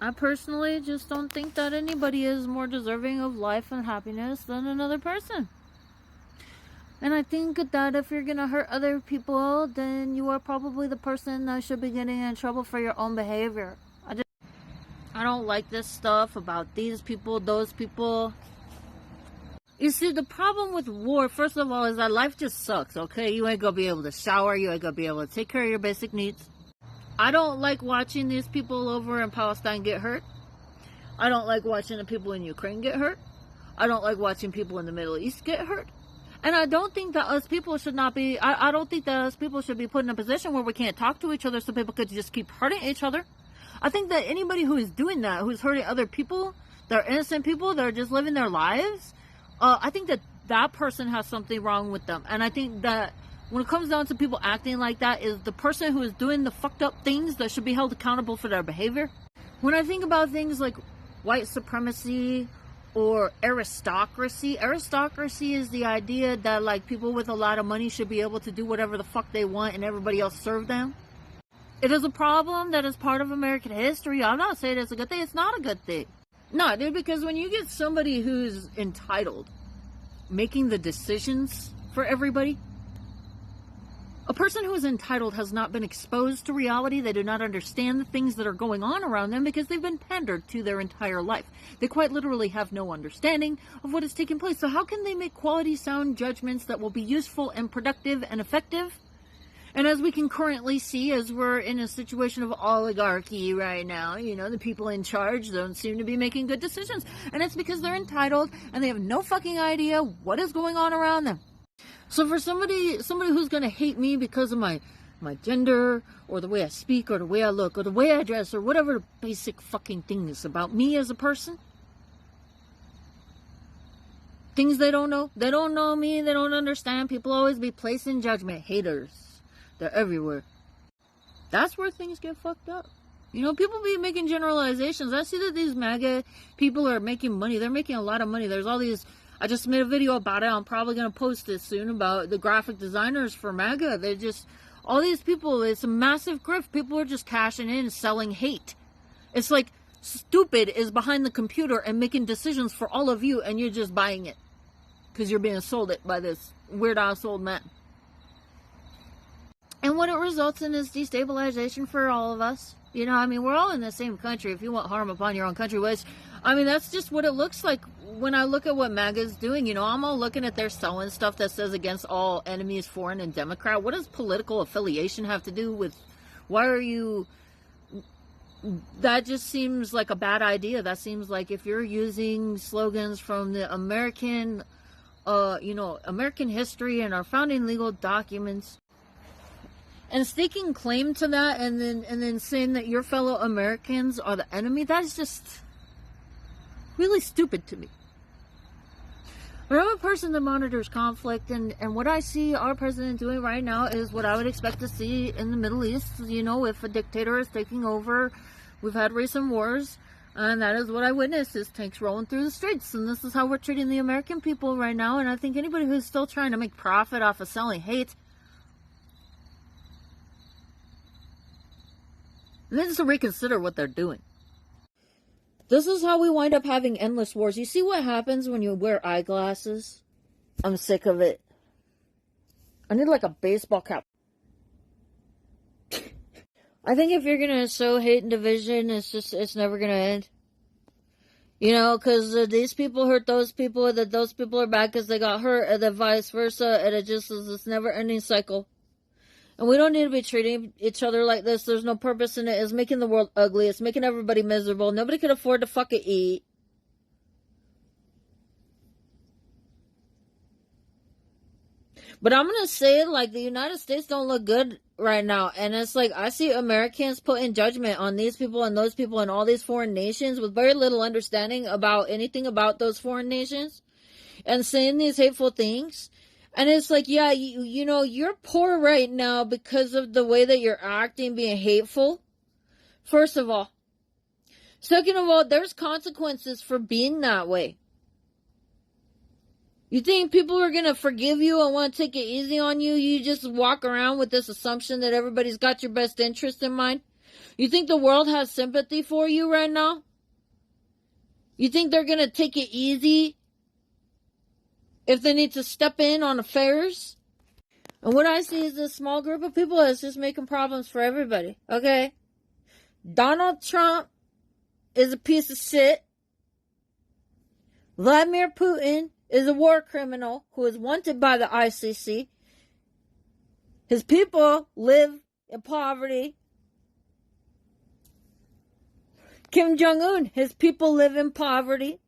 I personally just don't think that anybody is more deserving of life and happiness than another person. And I think that if you're gonna hurt other people, then you are probably the person that should be getting in trouble for your own behavior. I don't like this stuff about these people, those people. You see, the problem with war, first of all, is that life just sucks, okay? You ain't gonna be able to shower, you ain't gonna be able to take care of your basic needs. I don't like watching these people over in Palestine get hurt. I don't like watching the people in Ukraine get hurt. I don't like watching people in the Middle East get hurt. And I don't think that us people should not be, I don't think that us people should be put in a position where we can't talk to each other so people could just keep hurting each other. I think that anybody who is doing that, who's hurting other people, they're innocent people, they're just living their lives, I think that that person has something wrong with them. And I think that when it comes down to people acting like that, is the person who is doing the fucked up things that should be held accountable for their behavior. When I think about things like white supremacy or aristocracy is the idea that like people with a lot of money should be able to do whatever the fuck they want and everybody else serve them. It is a problem that is part of American history. I'm not saying it's a good thing. It's not a good thing. No, dude, because when you get somebody who's entitled making the decisions for everybody, a person who is entitled has not been exposed to reality. They do not understand the things that are going on around them because they've been pandered to their entire life. They quite literally have no understanding of what is taking place. So how can they make quality, sound judgments that will be useful and productive and effective? And as we can currently see, as we're in a situation of oligarchy right now, you know, the people in charge don't seem to be making good decisions. And it's because they're entitled and they have no fucking idea what is going on around them. So for somebody who's going to hate me because of my gender or the way I speak or the way I look or the way I dress or whatever the basic fucking things about me as a person, things they don't know me, they don't understand, people always be placing judgment, haters, they're everywhere. That's where things get fucked up. You know, people be making generalizations. I see that these MAGA people are making money. They're making a lot of money. There's all these, I just made a video about it. I'm probably going to post this soon about the graphic designers for MAGA. They're just, all these people, it's a massive grift. People are just cashing in, selling hate. It's like stupid is behind the computer and making decisions for all of you, and you're just buying it because you're being sold it by this weird ass old man. And what it results in is destabilization for all of us. You know, I mean, we're all in the same country. If you want harm upon your own country, which, I mean, that's just what it looks like when I look at what MAGA's doing. You know, I'm all looking at their selling stuff that says against all enemies, foreign and Democrat. What does political affiliation have to do with, why are you, that just seems like a bad idea. That seems like if you're using slogans from the American, you know, American history and our founding legal documents, and staking claim to that, and then saying that your fellow Americans are the enemy, that's just really stupid to me. But I'm a person that monitors conflict, and what I see our president doing right now is what I would expect to see in the Middle East. You know, if a dictator is taking over, we've had recent wars, and that is what I witnessed, is tanks rolling through the streets, and this is how we're treating the American people right now. And I think anybody who's still trying to make profit off of selling hate, needs to reconsider what they're doing. This is how we wind up having endless wars. You see what happens when you wear eyeglasses? I'm sick of it. I need like a baseball cap. I think if you're gonna sow hate and division, it's never gonna end. You know, because these people hurt those people, that those people are bad because they got hurt, and then vice versa, and it just is this never-ending cycle. And we don't need to be treating each other like this. There's no purpose in it. It's making the world ugly. It's making everybody miserable. Nobody can afford to fucking eat. But I'm going to say, like, the United States don't look good right now. And it's like, I see Americans putting judgment on these people and those people and all these foreign nations with very little understanding about anything about those foreign nations, and saying these hateful things. And it's like, yeah, you know, you're poor right now because of the way that you're acting, being hateful. First of all. Second of all, there's consequences for being that way. You think people are going to forgive you and want to take it easy on you? You just walk around with this assumption that everybody's got your best interest in mind? You think the world has sympathy for you right now? You think they're going to take it easy if they need to step in on affairs? And what I see is a small group of people that's just making problems for everybody, okay? Donald Trump is a piece of shit. Vladimir Putin is a war criminal who is wanted by the ICC. His people live in poverty. Kim Jong-un, his people live in poverty.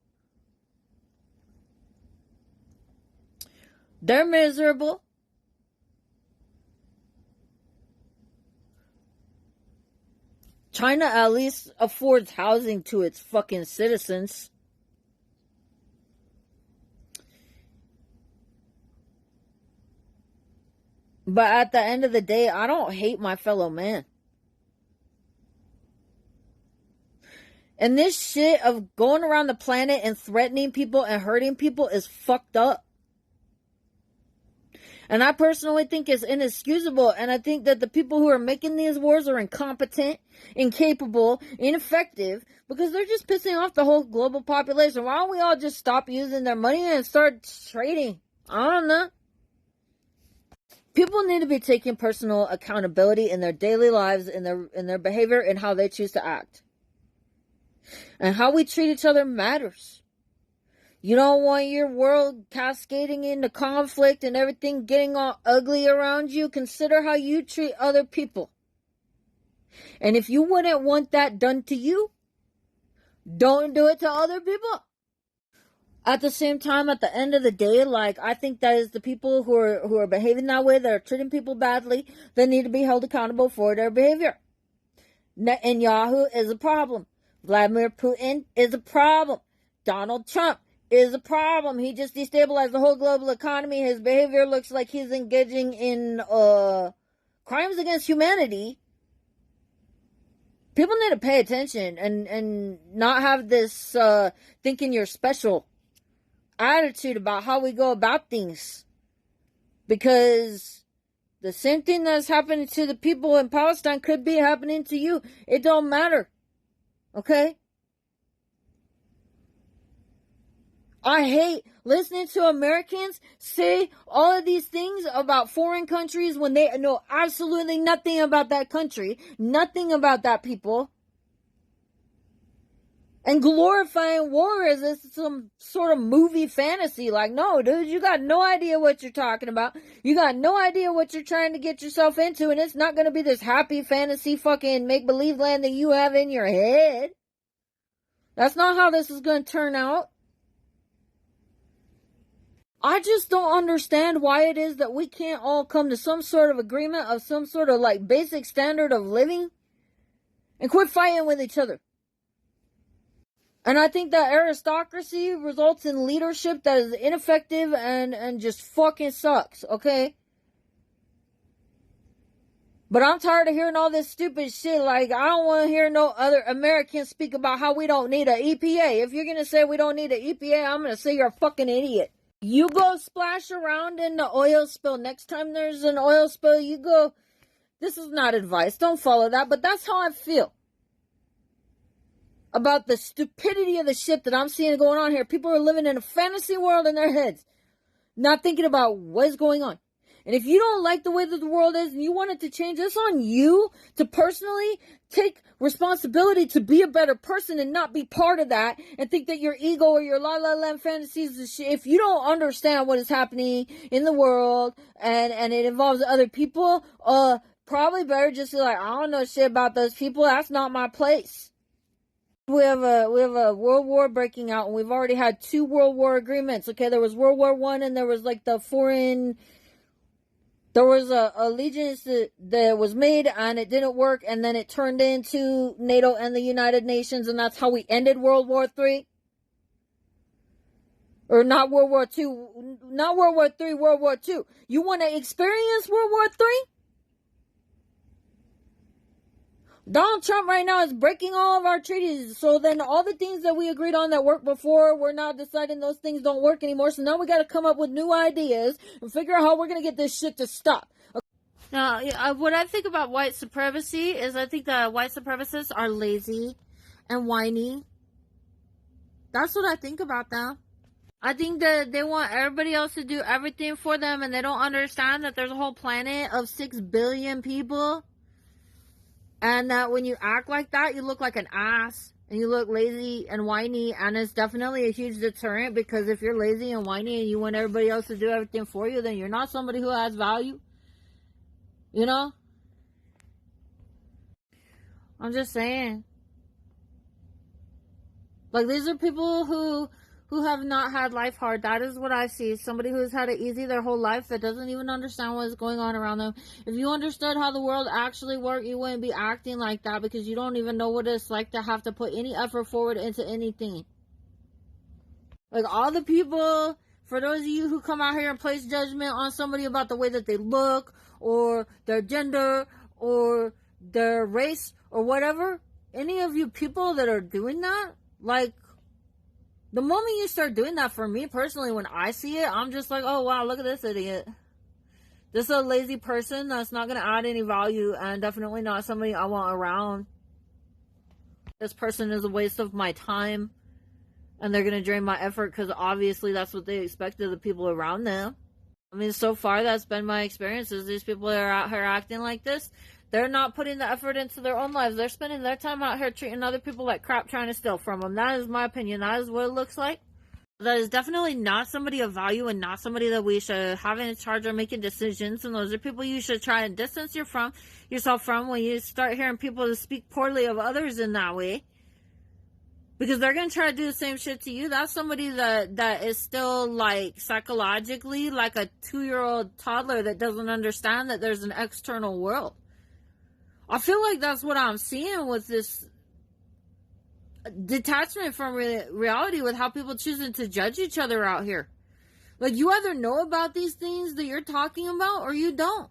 They're miserable. China at least affords housing to its fucking citizens. But at the end of the day, I don't hate my fellow man. And this shit of going around the planet and threatening people and hurting people is fucked up. And I personally think it's inexcusable. And I think that the people who are making these wars are incompetent, incapable, ineffective, because they're just pissing off the whole global population. Why don't we all just stop using their money and start trading? I don't know. People need to be taking personal accountability in their daily lives, in their behavior, and how they choose to act. And how we treat each other matters. You don't want your world cascading into conflict and everything getting all ugly around you. Consider how you treat other people. And if you wouldn't want that done to you, don't do it to other people. At the same time, at the end of the day, like, I think that is the people who are behaving that way, that are treating people badly, that need to be held accountable for their behavior. Netanyahu is a problem. Vladimir Putin is a problem. Donald Trump is a problem. He just destabilized the whole global economy. His behavior looks like he's engaging in crimes against humanity. People need to pay attention and not have this thinking you're special attitude about how we go about things. Because the same thing that's happening to the people in Palestine could be happening to you. It don't matter. Okay? I hate listening to Americans say all of these things about foreign countries when they know absolutely nothing about that country, nothing about that people, and glorifying war as if it's some sort of movie fantasy. Like, no, dude, you got no idea what you're talking about. You got no idea what you're trying to get yourself into, and it's not going to be this happy fantasy fucking make-believe land that you have in your head. That's not how this is going to turn out. I just don't understand why it is that we can't all come to some sort of agreement of some sort of like basic standard of living and quit fighting with each other. And I think that aristocracy results in leadership that is ineffective and just fucking sucks, okay? But I'm tired of hearing all this stupid shit. Like, I don't want to hear no other Americans speak about how we don't need an EPA. If you're going to say we don't need an EPA, I'm going to say you're a fucking idiot. You go splash around in the oil spill. Next time there's an oil spill, you go... This is not advice. Don't follow that. But that's how I feel about the stupidity of the shit that I'm seeing going on here. People are living in a fantasy world in their heads, not thinking about what's going on. And if you don't like the way that the world is and you want it to change, it's on you to personally take responsibility to be a better person and not be part of that and think that your ego or your la la land fantasies is shit. If you don't understand what is happening in the world and it involves other people, probably better just be like, I don't know shit about those people. That's not my place. We have a world war breaking out, and we've already had 2 world war agreements. Okay, there was World War I, and there was like there was a allegiance that was made, and it didn't work, and then it turned into NATO and the United Nations, and that's how we ended World War III. Or not World War II, not World War III, World War II. You want to experience World War III? Donald Trump right now is breaking all of our treaties. So then all the things that we agreed on that worked before, we're now deciding those things don't work anymore. So now we got to come up with new ideas and figure out how we're going to get this shit to stop. Now, what I think about white supremacy is I think that white supremacists are lazy and whiny. That's what I think about them. I think that they want everybody else to do everything for them, and they don't understand that there's a whole planet of 6 billion people, and that when you act like that, you look like an ass, and you look lazy and whiny, and it's definitely a huge deterrent, because if you're lazy and whiny and you want everybody else to do everything for you, then you're not somebody who has value. You know? I'm just saying. Like, these are people who have not had life hard. That is what I see. Somebody who's had it easy their whole life that doesn't even understand what is going on around them. If you understood how the world actually worked, you wouldn't be acting like that, because you don't even know what it's like to have to put any effort forward into anything. Like, all the people, for those of you who come out here and place judgment on somebody about the way that they look, or their gender, or their race, or whatever, any of you people that are doing that, like, the moment you start doing that, for me personally, when I see it, I'm just like, oh wow, look at this idiot. This is a lazy person that's not going to add any value, and definitely not somebody I want around. This person is a waste of my time, and they're going to drain my effort, because obviously that's what they expect of the people around them. I mean, so far that's been my experience, is these people that are out here acting like this, they're not putting the effort into their own lives. They're spending their time out here treating other people like crap, trying to steal from them. That is my opinion. That is what it looks like. That is definitely not somebody of value, and not somebody that we should have in charge of making decisions. And those are people you should try and distance yourself from when you start hearing people speak poorly of others in that way. Because they're going to try to do the same shit to you. That's somebody that is still, like, psychologically like a 2-year-old toddler that doesn't understand that there's an external world. I feel like that's what I'm seeing with this detachment from reality, with how people choosing to judge each other out here. Like, you either know about these things that you're talking about, or you don't.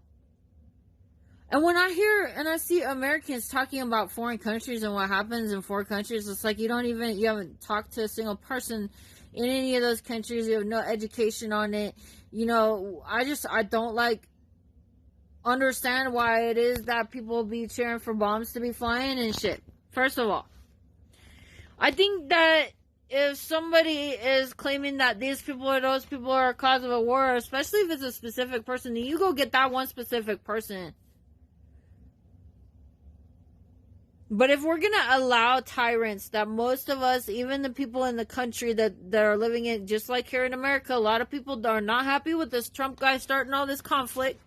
And when I hear and I see Americans talking about foreign countries and what happens in foreign countries, it's like you haven't talked to a single person in any of those countries. You have no education on it. You know, I don't like understand why it is that people be cheering for bombs to be flying and shit. First of all, I think that if somebody is claiming that these people or those people are a cause of a war, especially if it's a specific person, then you go get that one specific person. But if we're going to allow tyrants that most of us, even the people in the country that are living in, just like here in America, a lot of people are not happy with this Trump guy starting all this conflict.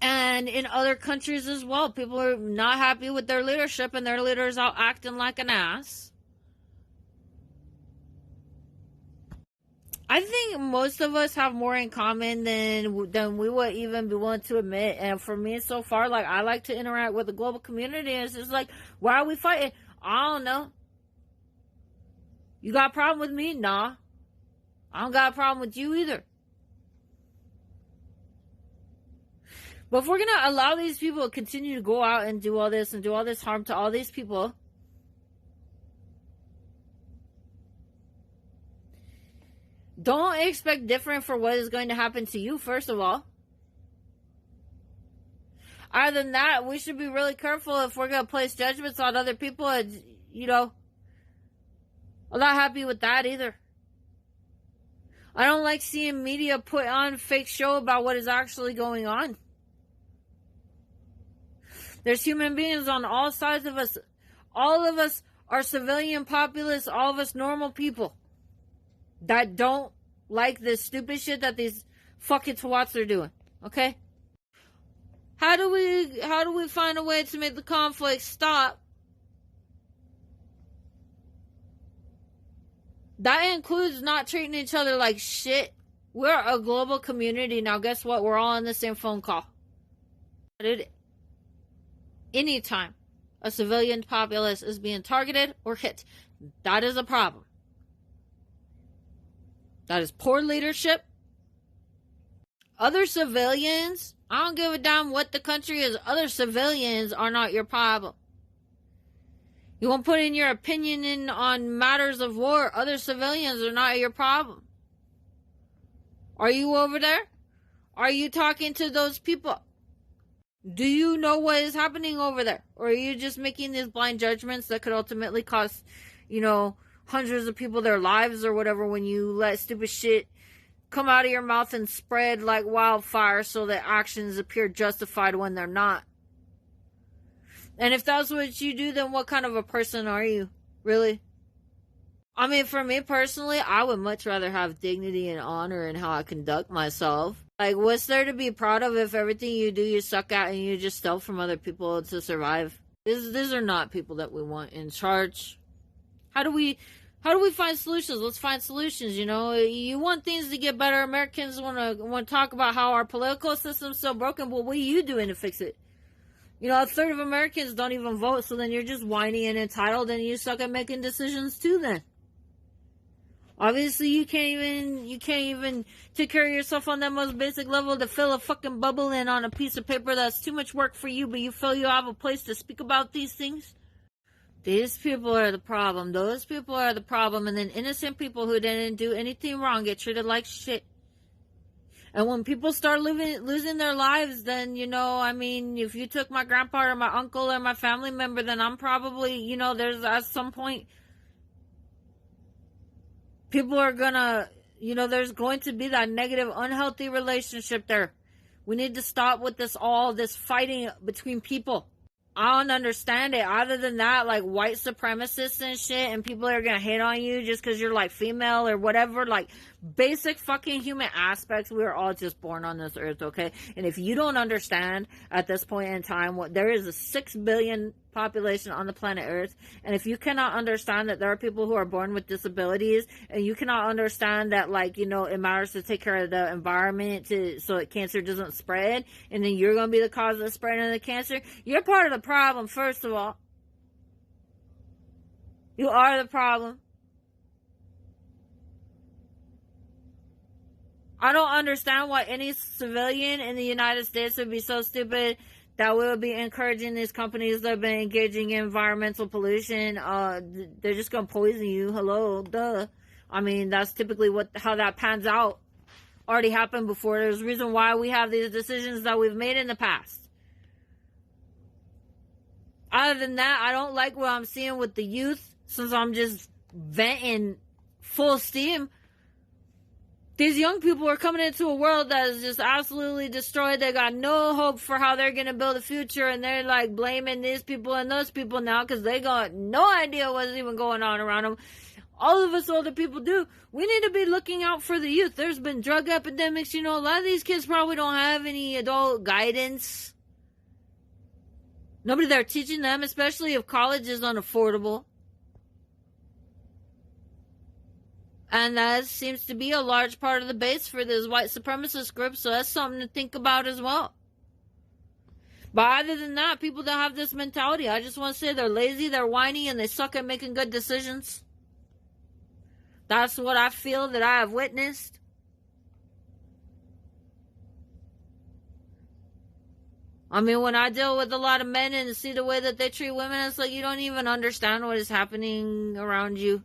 And in other countries as well, people are not happy with their leadership, and their leader's out acting like an ass. I think most of us have more in common than we would even be willing to admit. And for me, so far, like, I like to interact with the global community. And it's just like, why are we fighting? I don't know. You got a problem with me? Nah. I don't got a problem with you either. But if we're going to allow these people to continue to go out and do all this harm to all these people, don't expect different for what is going to happen to you, first of all. Other than that, we should be really careful if we're going to place judgments on other people. And, you know, I'm not happy with that either. I don't like seeing media put on fake show about what is actually going on. There's human beings on all sides of us. All of us are civilian populace, all of us normal people that don't like this stupid shit that these fucking twats are doing. Okay? How do we find a way to make the conflict stop? That includes not treating each other like shit. We're a global community. Now guess what? We're all on the same phone call. Anytime a civilian populace is being targeted or hit, that is a problem. That is poor leadership. Other civilians, I don't give a damn what the country is, other civilians are not your problem. You won't put in your opinion in on matters of war, other civilians are not your problem. Are you over there? Are you talking to those people? Do you know what is happening over there? Or are you just making these blind judgments that could ultimately cost, hundreds of people their lives or whatever when you let stupid shit come out of your mouth and spread like wildfire so that actions appear justified when they're not? And if that's what you do, then what kind of a person are you? Really? I mean, for me personally, I would much rather have dignity and honor in how I conduct myself. Like, what's there to be proud of if everything you do you suck at and you just steal from other people to survive? These are not people that we want in charge. How do we find solutions? Let's find solutions. You want things to get better. Americans want to talk about how our political system's so broken. Well, what are you doing to fix it? A third of Americans don't even vote, so then you're just whiny and entitled, and you suck at making decisions too. Then, obviously, you can't even take care of yourself on that most basic level to fill a fucking bubble in on a piece of paper that's too much work for you, but you feel you have a place to speak about these things. These people are the problem. Those people are the problem, and then innocent people who didn't do anything wrong get treated like shit. And when people start losing their lives, then, if you took my grandpa or my uncle or my family member, then I'm probably, there's at some point, people are gonna, there's going to be that negative, unhealthy relationship there. We need to stop with this fighting between people. I don't understand it. Other than that, like white supremacists and shit, and people are gonna hate on you just because you're like female or whatever, like basic fucking human aspects. We're all just born on this earth, okay? And if you don't understand at this point in time, there is a 6 billion population on the planet Earth, and if you cannot understand that there are people who are born with disabilities, and you cannot understand that, like, it matters to take care of the environment so that cancer doesn't spread, and then you're going to be the cause of the spreading of the cancer, you're part of the problem. First of all, you are the problem. I don't understand why any civilian in the United States would be so stupid that we would be encouraging these companies that have been engaging in environmental pollution. They're just going to poison you. Hello, duh. I mean, that's typically how that pans out. Already happened before. There's a reason why we have these decisions that we've made in the past. Other than that, I don't like what I'm seeing with the youth, since I'm just venting full steam. These young people are coming into a world that is just absolutely destroyed. They got no hope for how they're going to build a future, and they're like blaming these people and those people now because they got no idea what's even going on around them. All of us older people do. We need to be looking out for the youth. There's been drug epidemics. A lot of these kids probably don't have any adult guidance. Nobody there teaching them, especially if college is unaffordable. And that seems to be a large part of the base for this white supremacist group, so that's something to think about as well. But other than that, people that have this mentality, I just want to say they're lazy, they're whiny, and they suck at making good decisions. That's what I feel that I have witnessed. I mean, when I deal with a lot of men and see the way that they treat women, it's like you don't even understand what is happening around you.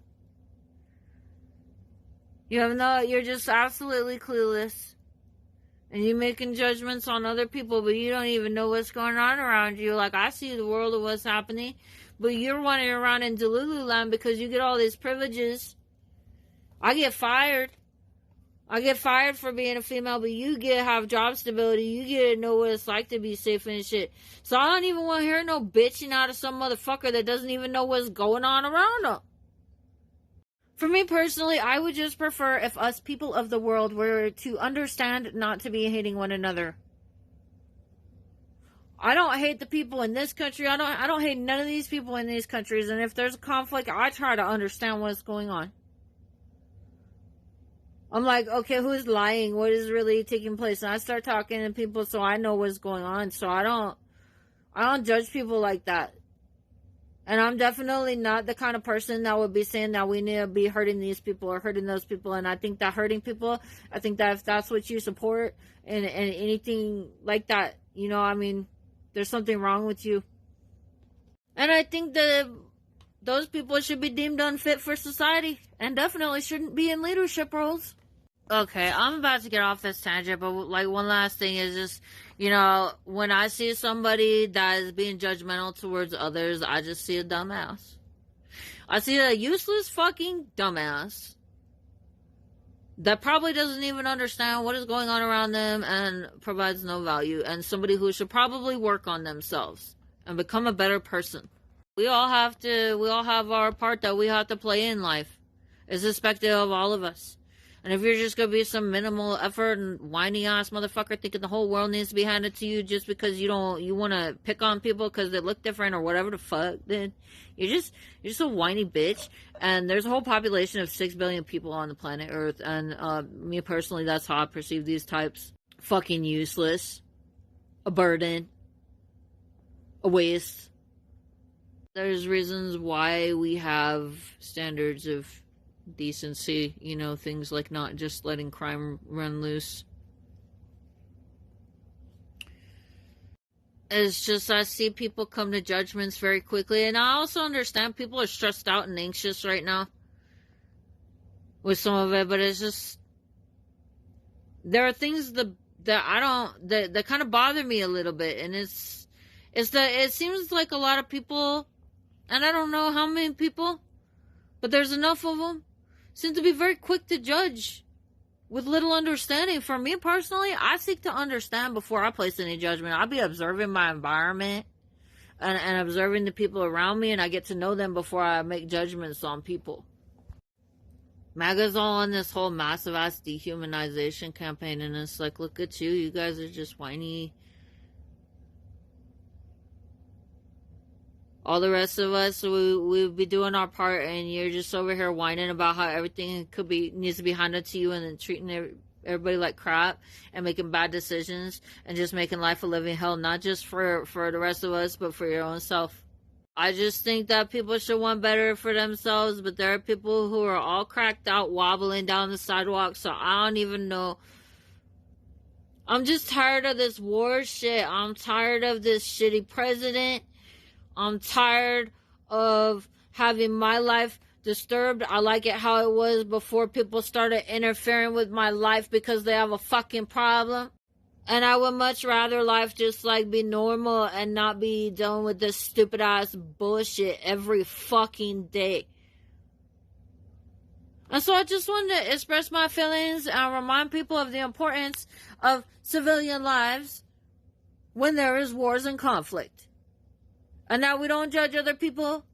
You're just absolutely clueless. And you're making judgments on other people, but you don't even know what's going on around you. Like, I see the world of what's happening, but you're running around in Delulu land because you get all these privileges. I get fired. I get fired for being a female, but you have job stability. You get to know what it's like to be safe and shit. So I don't even want to hear no bitching out of some motherfucker that doesn't even know what's going on around them. For me personally, I would just prefer if us people of the world were to understand not to be hating one another. I don't hate the people in this country. I don't hate none of these people in these countries. And if there's a conflict, I try to understand what's going on. I'm like, okay, who's lying? What is really taking place? And I start talking to people so I know what's going on. So I don't judge people like that. And I'm definitely not the kind of person that would be saying that we need to be hurting these people or hurting those people. And I think that hurting people, I think that if that's what you support and anything like that, there's something wrong with you. And I think that those people should be deemed unfit for society and definitely shouldn't be in leadership roles. Okay, I'm about to get off this tangent, but like one last thing is just, you know, when I see somebody that is being judgmental towards others, I just see a dumbass. I see a useless fucking dumbass that probably doesn't even understand what is going on around them and provides no value, and somebody who should probably work on themselves and become a better person. We all have our part that we have to play in life. It's expected of all of us. And if you're just gonna be some minimal effort and whiny ass motherfucker thinking the whole world needs to be handed to you just because you wanna pick on people because they look different or whatever the fuck, then you're just a whiny bitch. And there's a whole population of 6 billion people on the planet Earth, and me personally, that's how I perceive these types. Fucking useless, a burden, a waste. There's reasons why we have standards of decency, you know, things like not just letting crime run loose. It's just I see people come to judgments very quickly, and I also understand people are stressed out and anxious right now with some of it, but it's just there are things that kind of bother me a little bit, and it's that it seems like a lot of people, and I don't know how many people, but there's enough of them, seem to be very quick to judge with little understanding. For me personally, I seek to understand before I place any judgment. I'll be observing my environment and observing the people around me, and I get to know them before I make judgments on people. MAGA's all on this whole massive ass dehumanization campaign, and it's like, look at you, you guys are just whiny. All the rest of us, we'll be doing our part, and you're just over here whining about how everything needs to be handed to you, and then treating everybody like crap, and making bad decisions, and just making life a living hell, not just for the rest of us, but for your own self. I just think that people should want better for themselves, but there are people who are all cracked out, wobbling down the sidewalk, so I don't even know. I'm just tired of this war shit. I'm tired of this shitty president. I'm tired of having my life disturbed. I like it how it was before people started interfering with my life because they have a fucking problem. And I would much rather life just like be normal and not be dealing with this stupid ass bullshit every fucking day. And so I just wanted to express my feelings and remind people of the importance of civilian lives when there is wars and conflict. And that we don't judge other people.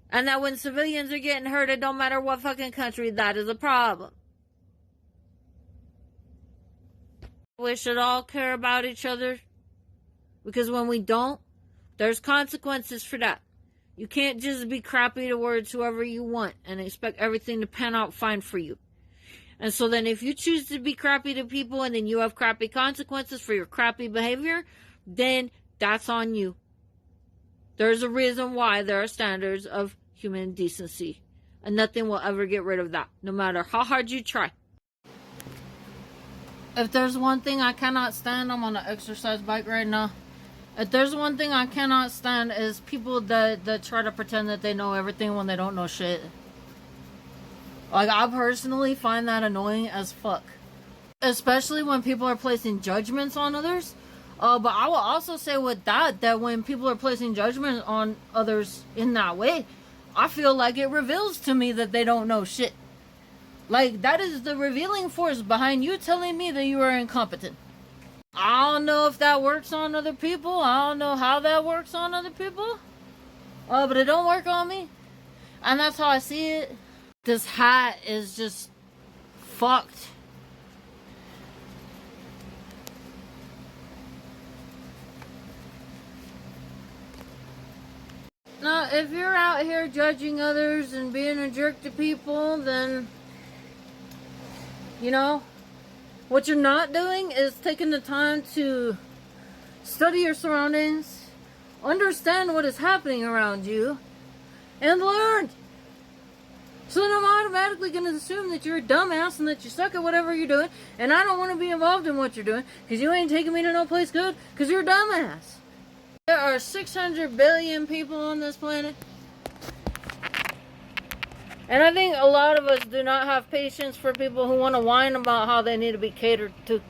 And that when civilians are getting hurt, it don't matter what fucking country, that is a problem. We should all care about each other. Because when we don't, there's consequences for that. You can't just be crappy towards whoever you want and expect everything to pan out fine for you. And so then if you choose to be crappy to people and then you have crappy consequences for your crappy behavior, then that's on you. There's a reason why there are standards of human decency. And nothing will ever get rid of that, no matter how hard you try. If there's one thing I cannot stand, I'm on an exercise bike right now. If there's one thing I cannot stand is people that try to pretend that they know everything when they don't know shit. Like, I personally find that annoying as fuck. Especially when people are placing judgments on others. But I will also say with that when people are placing judgment on others in that way, I feel like it reveals to me that they don't know shit. Like, that is the revealing force behind you telling me that you are incompetent. I don't know if that works on other people. I don't know how that works on other people. But it don't work on me. And that's how I see it. This hat is just fucked. Now, if you're out here judging others and being a jerk to people, then, you know, what you're not doing is taking the time to study your surroundings, understand what is happening around you, and learn. So then I'm automatically going to assume that you're a dumbass and that you suck at whatever you're doing, and I don't want to be involved in what you're doing because you ain't taking me to no place good because you're a dumbass. There are 600 billion people on this planet. And I think a lot of us do not have patience for people who want to whine about how they need to be catered to.